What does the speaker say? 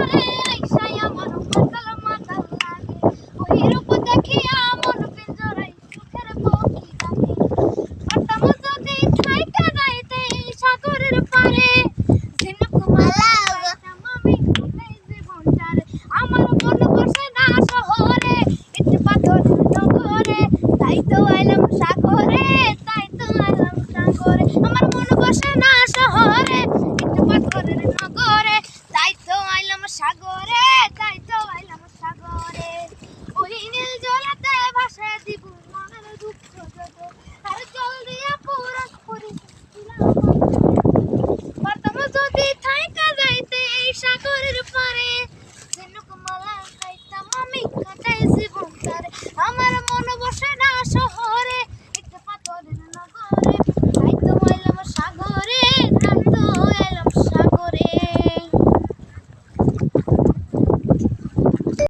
ভিতরে আইসাই আমার মাতাল মাতাল লাগে ওই রূপ দেখিয়া মন পিঞ্জরাই সুখের পক্ষী ডাকে পারতাম যদি থাইকা যাইতে সাগরের পারে ঝিনুক মালা গাইতাম আমি কোথায় জীবনটারে আমার মন বসে না শহরে ইট পাথর নগরে তাই তো আইলাম সাগরে তাই তো আইলাম সাগরে আমার মন বসে না শহরে ইট পাথরের নগরে তাই তো আইলাম সাগরে তাই তো আইলাম সাগরে ওই নীল জলাতে ভাসে দিব মনের দুঃখ যত আর জল দিয়া পুরস পরিছিলাম পারতাম যদি থাইকা যাইতে এই সাগরের পারে ঝিনুক মালা খাইতাম আমি কাটাই জীবনটারে আমার মন বসে না শহরে